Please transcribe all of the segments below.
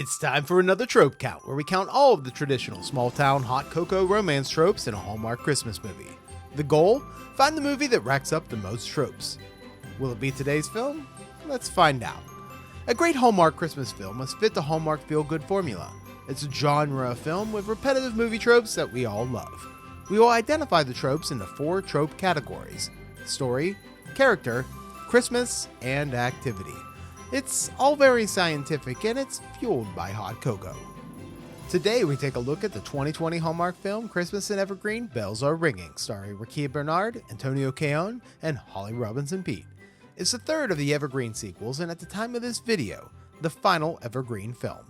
It's time for another trope count, where we count all of the traditional small-town hot cocoa romance tropes in a Hallmark Christmas movie. The goal? Find the movie that racks up the most tropes. Will it be today's film? Let's find out. A great Hallmark Christmas film must fit the Hallmark feel-good formula. It's a genre of film with repetitive movie tropes that we all love. We will identify the tropes into 4 trope categories: story, character, Christmas, and activity. It's all very scientific, and it's fueled by hot cocoa. Today we take a look at the 2020 Hallmark film Christmas in Evergreen, Bells Are Ringing, starring Rukiya Bernard, Antonio Cayonne, and Holly Robinson Peete. It's the third of the Evergreen sequels, and at the time of this video, the final Evergreen film.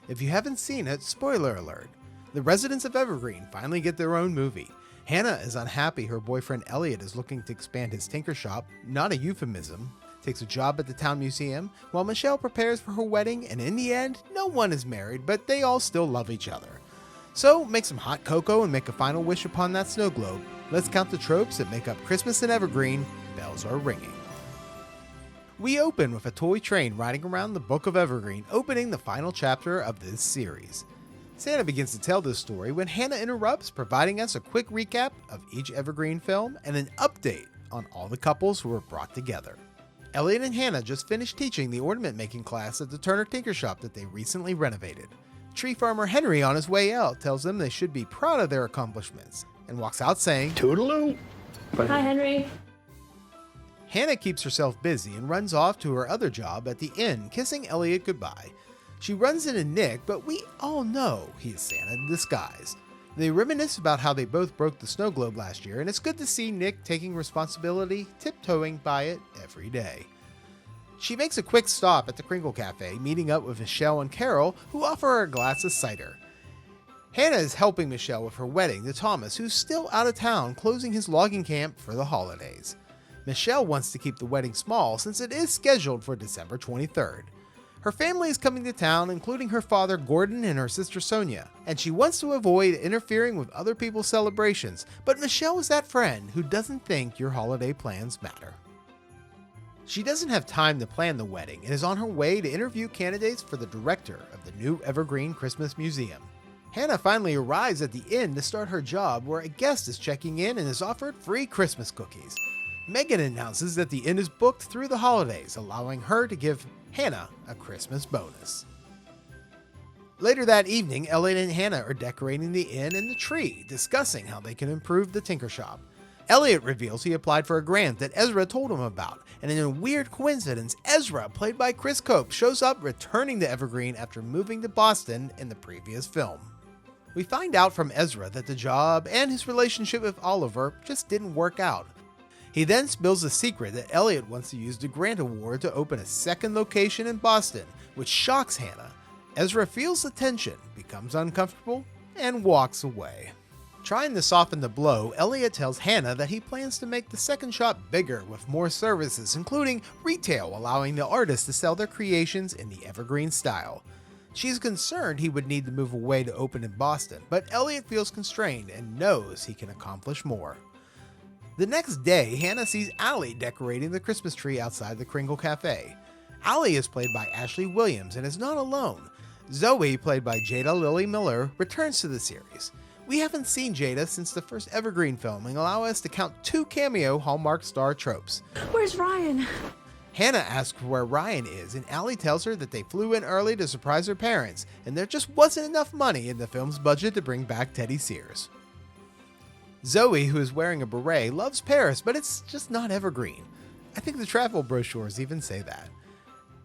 If you haven't seen it, spoiler alert. The residents of Evergreen finally get their own movie. Hannah is unhappy her boyfriend Elliot is looking to expand his tinker shop, not a euphemism, takes a job at the town museum, while Michelle prepares for her wedding, and in the end, no one is married, but they all still love each other. So, make some hot cocoa and make a final wish upon that snow globe. Let's count the tropes that make up Christmas in Evergreen, Bells Are Ringing. We open with a toy train riding around the Book of Evergreen, opening the final chapter of this series. Santa begins to tell this story when Hannah interrupts, providing us a quick recap of each Evergreen film and an update on all the couples who were brought together. Elliot and Hannah just finished teaching the ornament making class at the Turner Tinker Shop that they recently renovated. Tree farmer Henry on his way out tells them they should be proud of their accomplishments and walks out saying, "Toodaloo." Hi, Henry. Hannah keeps herself busy and runs off to her other job at the inn, kissing Elliot goodbye. She runs into Nick, but we all know he is Santa in disguise. They reminisce about how they both broke the snow globe last year, and it's good to see Nick taking responsibility, tiptoeing by it every day. She makes a quick stop at the Kringle Cafe, meeting up with Michelle and Carol, who offer her a glass of cider. Hannah is helping Michelle with her wedding to Thomas, who's still out of town, closing his logging camp for the holidays. Michelle wants to keep the wedding small since it is scheduled for December 23rd. Her family is coming to town, including her father Gordon and her sister Sonia, and she wants to avoid interfering with other people's celebrations, but Michelle is that friend who doesn't think your holiday plans matter. She doesn't have time to plan the wedding and is on her way to interview candidates for the director of the new Evergreen Christmas Museum. Hannah finally arrives at the inn to start her job, where a guest is checking in and is offered free Christmas cookies. Megan announces that the inn is booked through the holidays, allowing her to give Hannah a Christmas bonus. Later that evening, Elliot and Hannah are decorating the inn and the tree, discussing how they can improve the tinker shop. Elliot reveals he applied for a grant that Ezra told him about, and in a weird coincidence, Ezra, played by Chris Cope, shows up returning to Evergreen after moving to Boston in the previous film. We find out from Ezra that the job and his relationship with Oliver just didn't work out. He then spills a secret that Elliot wants to use the grant award to open a second location in Boston, which shocks Hannah. Ezra feels the tension, becomes uncomfortable, and walks away. Trying to soften the blow, Elliot tells Hannah that he plans to make the second shop bigger with more services, including retail, allowing the artists to sell their creations in the Evergreen style. She's concerned he would need to move away to open in Boston, but Elliot feels constrained and knows he can accomplish more. The next day, Hannah sees Allie decorating the Christmas tree outside the Kringle Cafe. Allie is played by Ashley Williams and is not alone. Zoe, played by Jada Lily Miller, returns to the series. We haven't seen Jada since the first Evergreen film and allow us to count 2 cameo Hallmark star tropes. Where's Ryan? Hannah asks where Ryan is, and Allie tells her that they flew in early to surprise her parents, and there just wasn't enough money in the film's budget to bring back Teddy Sears. Zoe, who is wearing a beret, loves Paris, but it's just not Evergreen. I think the travel brochures even say that.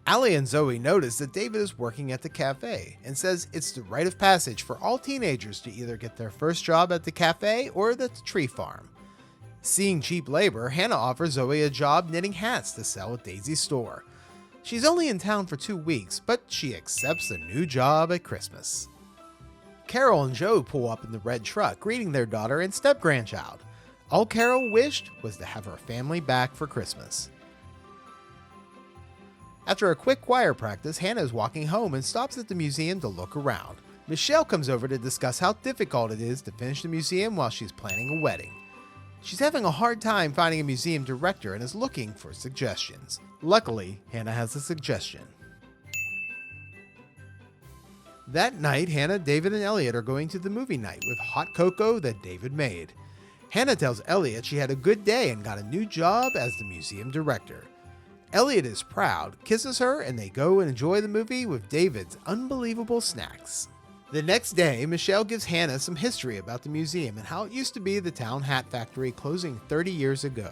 Allie and Zoe notice that David is working at the cafe and says it's the rite of passage for all teenagers to either get their first job at the cafe or at the tree farm. Seeing cheap labor, Hannah offers Zoe a job knitting hats to sell at Daisy's store. She's only in town for 2 weeks, but she accepts the new job at Christmas. Carol and Joe pull up in the red truck, greeting their daughter and step-grandchild. All Carol wished was to have her family back for Christmas. After a quick choir practice, Hannah is walking home and stops at the museum to look around. Michelle comes over to discuss how difficult it is to finish the museum while she's planning a wedding. She's having a hard time finding a museum director and is looking for suggestions. Luckily, Hannah has a suggestion. That night, Hannah, David, and Elliot are going to the movie night with hot cocoa that David made. Hannah tells Elliot she had a good day and got a new job as the museum director. Elliot is proud, kisses her, and they go and enjoy the movie with David's unbelievable snacks. The next day, Michelle gives Hannah some history about the museum and how it used to be the town hat factory closing 30 years ago.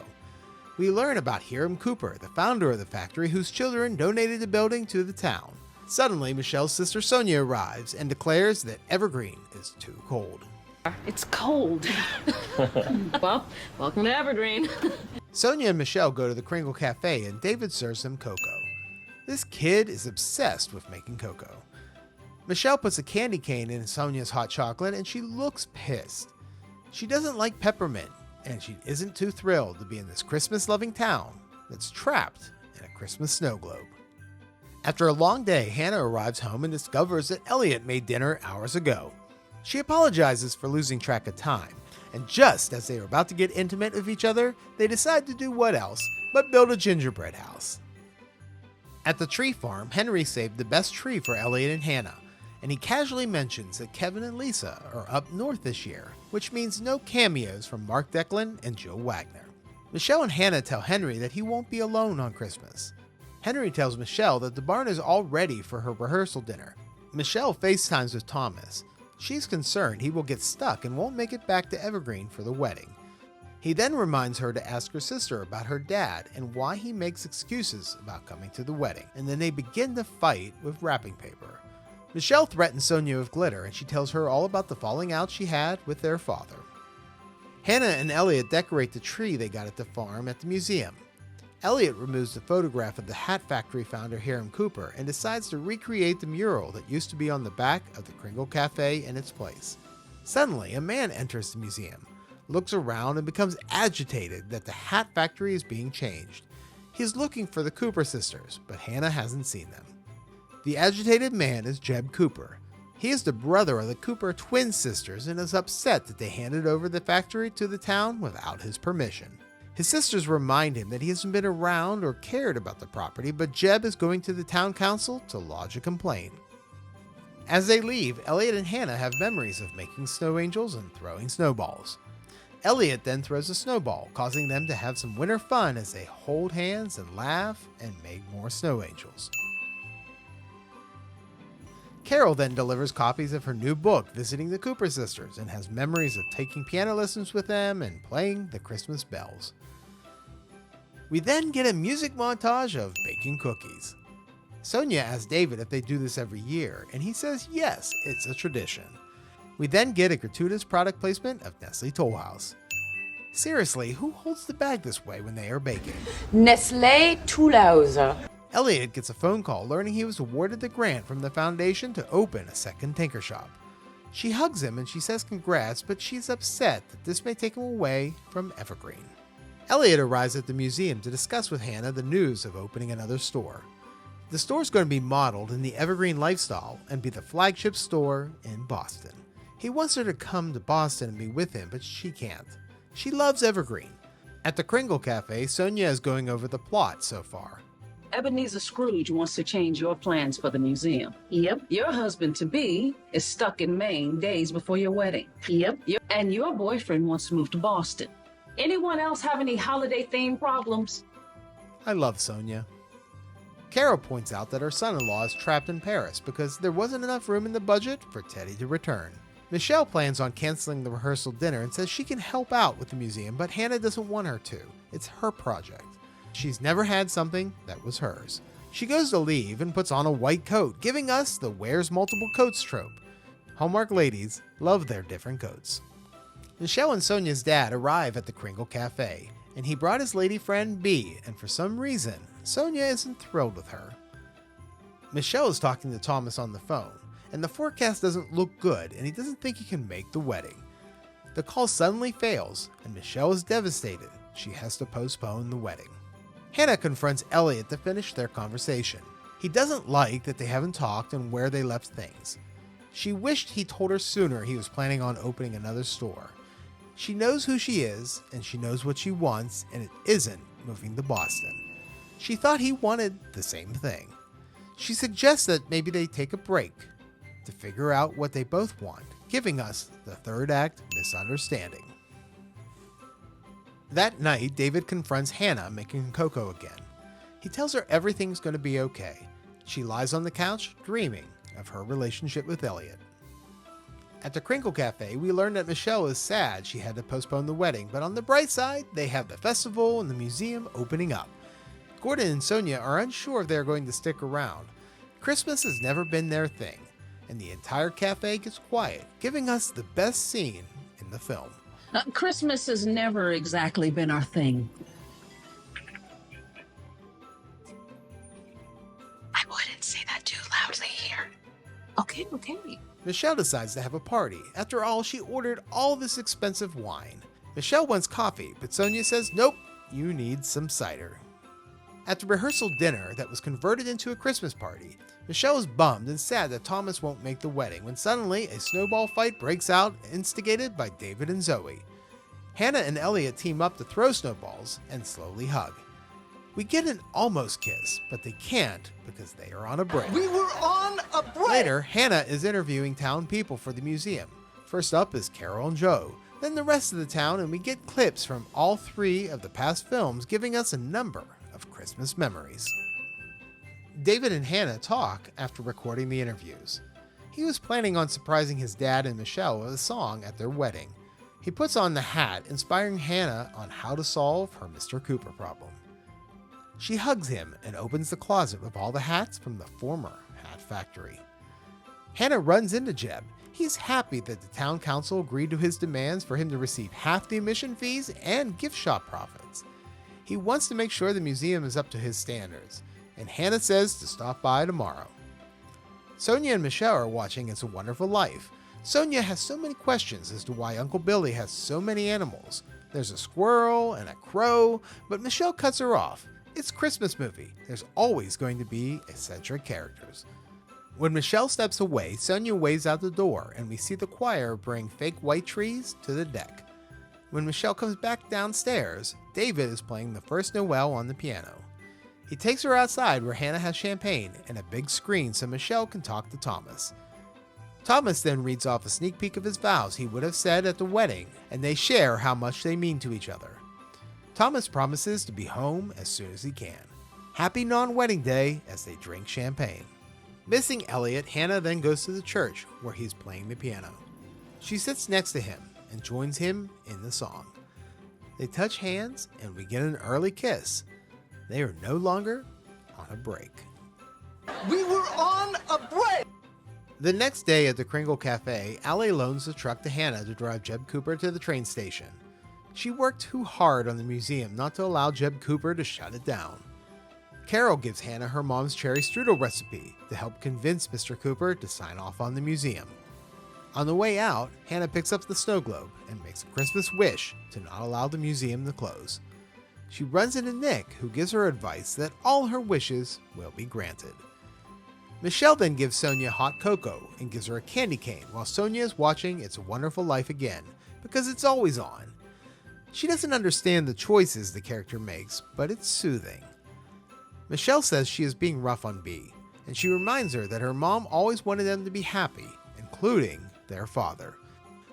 We learn about Hiram Cooper, the founder of the factory, whose children donated the building to the town. Suddenly, Michelle's sister Sonia arrives and declares that Evergreen is too cold. It's cold. Well, welcome to Evergreen. Sonia and Michelle go to the Kringle Cafe and David serves them cocoa. This kid is obsessed with making cocoa. Michelle puts a candy cane in Sonia's hot chocolate and she looks pissed. She doesn't like peppermint and she isn't too thrilled to be in this Christmas-loving town that's trapped in a Christmas snow globe. After a long day, Hannah arrives home and discovers that Elliot made dinner hours ago. She apologizes for losing track of time, and just as they are about to get intimate with each other, they decide to do what else but build a gingerbread house. At the tree farm, Henry saved the best tree for Elliot and Hannah, and he casually mentions that Kevin and Lisa are up north this year, which means no cameos from Mark Declan and Joe Wagner. Michelle and Hannah tell Henry that he won't be alone on Christmas. Henry tells Michelle that the barn is all ready for her rehearsal dinner. Michelle FaceTimes with Thomas. She's concerned he will get stuck and won't make it back to Evergreen for the wedding. He then reminds her to ask her sister about her dad and why he makes excuses about coming to the wedding, and then they begin to fight with wrapping paper. Michelle threatens Sonia with glitter and she tells her all about the falling out she had with their father. Hannah and Elliot decorate the tree they got at the farm at the museum. Elliot removes the photograph of the hat factory founder Hiram Cooper and decides to recreate the mural that used to be on the back of the Kringle Cafe in its place. Suddenly, a man enters the museum, looks around and becomes agitated that the hat factory is being changed. He's looking for the Cooper sisters, but Hannah hasn't seen them. The agitated man is Jeb Cooper. He is the brother of the Cooper twin sisters and is upset that they handed over the factory to the town without his permission. His sisters remind him that he hasn't been around or cared about the property, but Jeb is going to the town council to lodge a complaint. As they leave, Elliot and Hannah have memories of making snow angels and throwing snowballs. Elliot then throws a snowball, causing them to have some winter fun as they hold hands and laugh and make more snow angels. Carol then delivers copies of her new book, Visiting the Cooper Sisters, and has memories of taking piano lessons with them and playing the Christmas bells. We then get a music montage of baking cookies. Sonia asks David if they do this every year, and he says yes, it's a tradition. We then get a gratuitous product placement of Nestle Toll House. Seriously, who holds the bag this way when they are baking? Nestle Toll House. Elliot gets a phone call learning he was awarded the grant from the foundation to open a second Tinker Shop. She hugs him and she says congrats, but she's upset that this may take him away from Evergreen. Elliot arrives at the museum to discuss with Hannah the news of opening another store. The store's going to be modeled in the Evergreen lifestyle and be the flagship store in Boston. He wants her to come to Boston and be with him, but she can't. She loves Evergreen. At the Kringle Cafe, Sonia is going over the plot so far. Ebenezer Scrooge wants to change your plans for the museum. Yep. Your husband-to-be is stuck in Maine days before your wedding. Yep. And your boyfriend wants to move to Boston. Anyone else have any holiday-themed problems? I love Sonia. Carol points out that her son-in-law is trapped in Paris because there wasn't enough room in the budget for Teddy to return. Michelle plans on canceling the rehearsal dinner and says she can help out with the museum, but Hannah doesn't want her to. It's her project. She's never had something that was hers. She goes to leave and puts on a white coat, giving us the wears multiple coats trope. Hallmark ladies love their different coats. Michelle and Sonia's dad arrive at the Kringle Cafe, and he brought his lady friend Bee, and for some reason, Sonia isn't thrilled with her. Michelle is talking to Thomas on the phone, and the forecast doesn't look good, and he doesn't think he can make the wedding. The call suddenly fails, and Michelle is devastated. She has to postpone the wedding. Hannah confronts Elliot to finish their conversation. He doesn't like that they haven't talked and where they left things. She wished he told her sooner he was planning on opening another store. She knows who she is, and she knows what she wants, and it isn't moving to Boston. She thought he wanted the same thing. She suggests that maybe they take a break. to figure out what they both want, giving us the third act misunderstanding. That night, David confronts Hannah making cocoa again. He tells her everything's going to be okay. She lies on the couch, dreaming of her relationship with Elliot. At the Crinkle Cafe, we learn that Michelle is sad she had to postpone the wedding, but on the bright side, they have the festival and the museum opening up. Gordon and Sonia are unsure if they're going to stick around. Christmas has never been their thing, and the entire cafe gets quiet, giving us the best scene in the film. Christmas has never exactly been our thing. I wouldn't say that too loudly here. Okay. Michelle decides to have a party. After all, she ordered all this expensive wine. Michelle wants coffee, but Sonia says, nope, you need some cider. At the rehearsal dinner that was converted into a Christmas party, Michelle is bummed and sad that Thomas won't make the wedding when suddenly a snowball fight breaks out, instigated by David and Zoe. Hannah and Elliot team up to throw snowballs and slowly hug. We get an almost kiss, but they can't because they are on a break. We were on a break! Later, Hannah is interviewing town people for the museum. First up is Carol and Joe, then the rest of the town, and we get clips from all three of the past films giving us a number of Christmas memories. David and Hannah talk after recording the interviews. He was planning on surprising his dad and Michelle with a song at their wedding. He puts on the hat, inspiring Hannah on how to solve her Mr. Cooper problem. She hugs him and opens the closet with all the hats from the former hat factory. Hannah runs into Jeb. He's happy that the town council agreed to his demands for him to receive half the admission fees and gift shop profits. He wants to make sure the museum is up to his standards, and Hannah says to stop by tomorrow. Sonia and Michelle are watching It's a Wonderful Life. Sonia has so many questions as to why Uncle Billy has so many animals. There's a squirrel and a crow, but Michelle cuts her off. It's a Christmas movie. There's always going to be eccentric characters. When Michelle steps away, Sonia waves out the door, and we see the choir bring fake white trees to the deck. When Michelle comes back downstairs, David is playing the first Noel on the piano. He takes her outside where Hannah has champagne and a big screen so Michelle can talk to Thomas. Thomas then reads off a sneak peek of his vows he would have said at the wedding, and they share how much they mean to each other. Thomas promises to be home as soon as he can. Happy non-wedding day as they drink champagne. Missing Elliot, Hannah then goes to the church where he's playing the piano. She sits next to him and joins him in the song. They touch hands and we get an early kiss. They are no longer on a break. We were on a break! The next day at the Kringle Cafe, Allie loans the truck to Hannah to drive Jeb Cooper to the train station. She worked too hard on the museum not to allow Jeb Cooper to shut it down. Carol gives Hannah her mom's cherry strudel recipe to help convince Mr. Cooper to sign off on the museum. On the way out, Hannah picks up the snow globe and makes a Christmas wish to not allow the museum to close. She runs into Nick, who gives her advice that all her wishes will be granted. Michelle then gives Sonia hot cocoa and gives her a candy cane while Sonia is watching It's a Wonderful Life again, because it's always on. She doesn't understand the choices the character makes, but it's soothing. Michelle says she is being rough on Bea, and she reminds her that her mom always wanted them to be happy, including their father.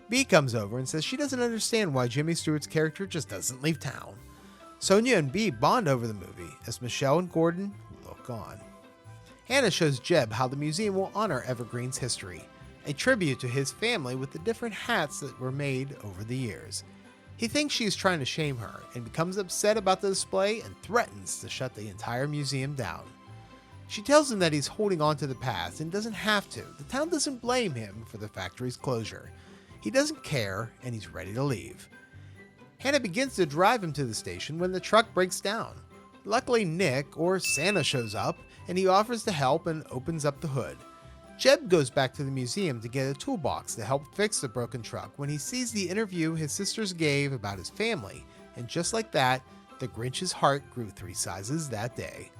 Bea comes over and says she doesn't understand why Jimmy Stewart's character just doesn't leave town. Sonia and Bea bond over the movie as Michelle and Gordon look on. Hannah shows Jeb how the museum will honor Evergreen's history, a tribute to his family with the different hats that were made over the years. He thinks she is trying to shame her and becomes upset about the display and threatens to shut the entire museum down. She tells him that he's holding on to the past and doesn't have to. The town doesn't blame him for the factory's closure. He doesn't care and he's ready to leave. Hannah begins to drive him to the station when the truck breaks down. Luckily, Nick, or Santa, shows up and he offers to help and opens up the hood. Jeb goes back to the museum to get a toolbox to help fix the broken truck when he sees the interview his sisters gave about his family, and just like that, the Grinch's heart grew 3 sizes that day.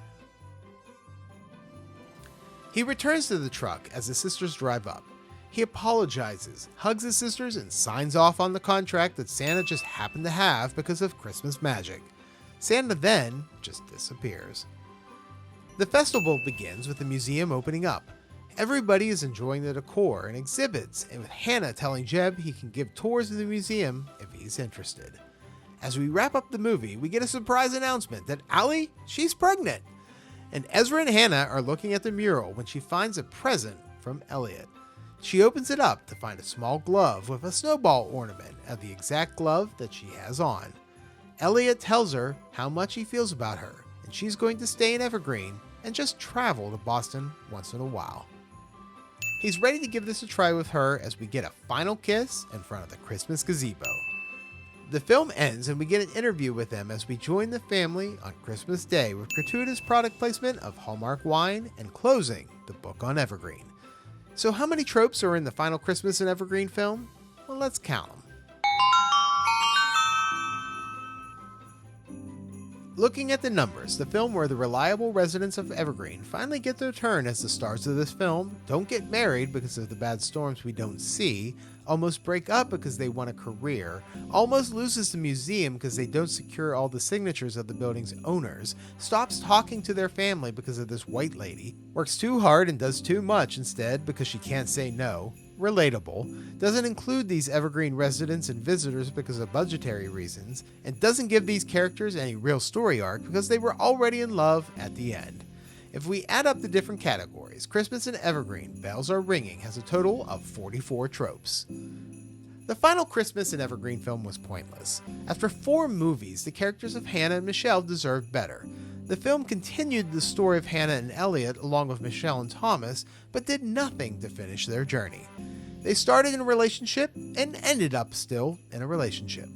He returns to the truck as the sisters drive up. He apologizes, hugs his sisters, and signs off on the contract that Santa just happened to have because of Christmas magic. Santa then just disappears. The festival begins with the museum opening up. Everybody is enjoying the decor and exhibits, and with Hannah telling Jeb he can give tours of the museum if he's interested. As we wrap up the movie, we get a surprise announcement that Allie, she's pregnant. And Ezra and Hannah are looking at the mural when she finds a present from Elliot. She opens it up to find a small glove with a snowball ornament of the exact glove that she has on. Elliot tells her how much he feels about her, and she's going to stay in Evergreen and just travel to Boston once in a while. He's ready to give this a try with her as we get a final kiss in front of the Christmas gazebo. The film ends and we get an interview with them as we join the family on Christmas Day with gratuitous product placement of Hallmark wine and closing the book on Evergreen. So how many tropes are in the final Christmas in Evergreen film? Well, let's count them. Looking at the numbers, the film where the reliable residents of Evergreen finally get their turn as the stars of this film, don't get married because of the bad storms we don't see, almost break up because they want a career, almost loses the museum because they don't secure all the signatures of the building's owners, stops talking to their family because of this white lady, works too hard and does too much instead because she can't say no, relatable, doesn't include these Evergreen residents and visitors because of budgetary reasons, and doesn't give these characters any real story arc because they were already in love at the end. If we add up the different categories, Christmas in Evergreen, Bells Are Ringing has a total of 44 tropes. The final Christmas in Evergreen film was pointless. After 4 movies, the characters of Hannah and Michelle deserved better. The film continued the story of Hannah and Elliot along with Michelle and Thomas, but did nothing to finish their journey. They started in a relationship and ended up still in a relationship.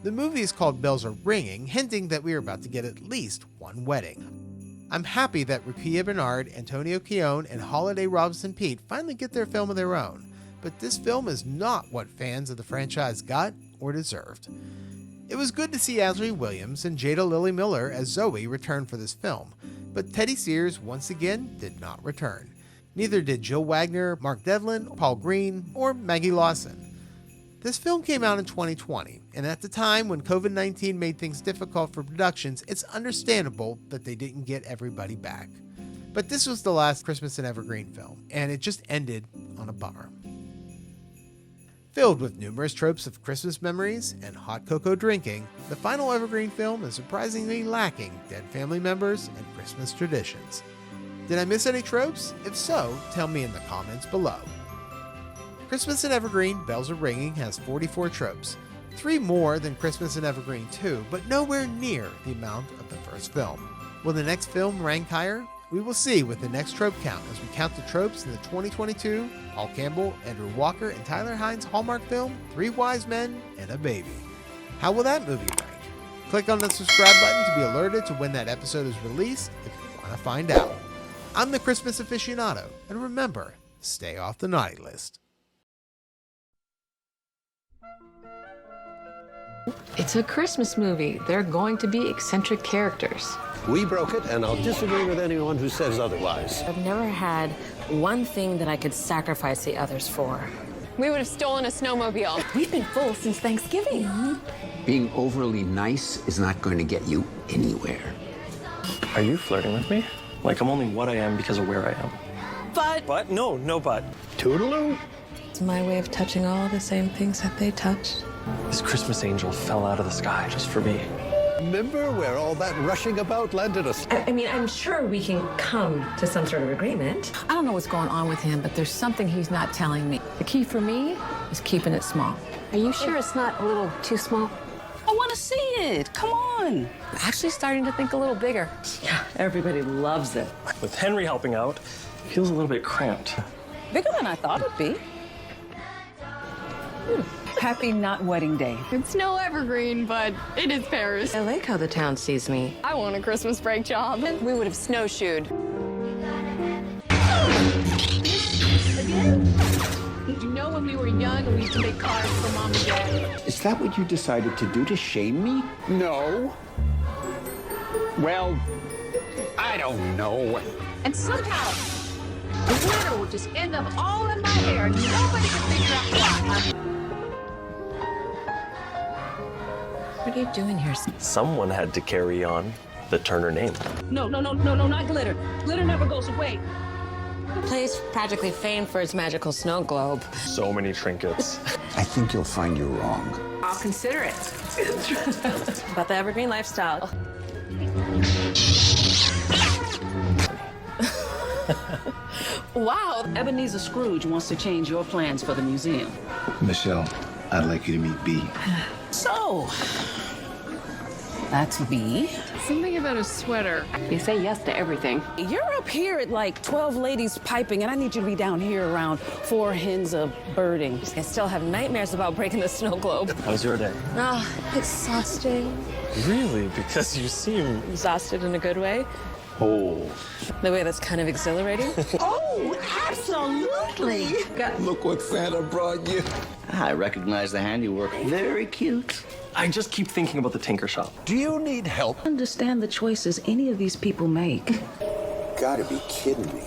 The movie is called Bells Are Ringing, hinting that we are about to get at least one wedding. I'm happy that Rukiya Bernard, Antonio Cayonne, and Holly Robinson Peete finally get their film of their own, but this film is not what fans of the franchise got or deserved. It was good to see Ashley Williams and Jada Lily Miller as Zoe return for this film, but Teddy Sears once again did not return. Neither did Jill Wagner, Mark Devlin, Paul Green, or Maggie Lawson. This film came out in 2020, and at the time when COVID-19 made things difficult for productions, it's understandable that they didn't get everybody back. But this was the last Christmas in Evergreen film, and it just ended on a bummer. Filled with numerous tropes of Christmas memories and hot cocoa drinking, the final Evergreen film is surprisingly lacking dead family members and Christmas traditions. Did I miss any tropes? If so, tell me in the comments below. Christmas in Evergreen, Bells Are Ringing has 44 tropes, 3 more than Christmas in Evergreen 2, but nowhere near the amount of the first film. Will the next film rank higher? We will see with the next trope count as we count the tropes in the 2022 Paul Campbell, Andrew Walker, and Tyler Hines Hallmark film, 3 Wise Men and a Baby. How will that movie rank? Click on the subscribe button to be alerted to when that episode is released if you want to find out. I'm the Christmas aficionado, and remember, stay off the naughty list. It's a Christmas movie. They're going to be eccentric characters. We broke it, and I'll disagree with anyone who says otherwise. I've never had one thing that I could sacrifice the others for. We would have stolen a snowmobile. We've been full since Thanksgiving. Being overly nice is not going to get you anywhere. Are you flirting with me? Like I'm only what I am because of where I am. But? No but. Toodaloo? It's my way of touching all the same things that they touched. This Christmas angel fell out of the sky just for me. Remember where all that rushing about landed us? I mean, I'm sure we can come to some sort of agreement. I don't know what's going on with him, but there's something he's not telling me. The key for me is keeping it small. Are you sure it's not a little too small? I want to see it. Come on. I'm actually starting to think a little bigger. Yeah, everybody loves it. With Henry helping out, it feels a little bit cramped. Bigger than I thought it'd be. Happy not wedding day. It's no Evergreen, but it is Paris. I like how the town sees me. I want a Christmas break job. We would have snowshoed. You know when we were young and we used to make cards for Mom and Dad? Is that what you decided to do to shame me? No. Well, I don't know. And somehow, the glitter will just end up all in my hair. Nobody can figure out why. What are you doing here? Someone had to carry on the Turner name. No, not glitter. Glitter never goes away. Place practically famed for its magical snow globe. So many trinkets. I think you'll find you're wrong. I'll consider it. About the Evergreen lifestyle. Wow. Ebenezer Scrooge wants to change your plans for the museum. Michelle, I'd like you to meet B. So, that's B. Something about a sweater. You say yes to everything. You're up here at like 12 ladies piping, and I need you to be down here around 4 hens of birding. I still have nightmares about breaking the snow globe. How was your day? Oh, exhausting. Really? Because you seem... Exhausted in a good way. Oh. The way that's kind of exhilarating. Oh, absolutely. Look what Santa brought you. I recognize the handiwork. Very cute. I just keep thinking about the Tinker Shop. Do you need help? Understand the choices any of these people make. Gotta be kidding me.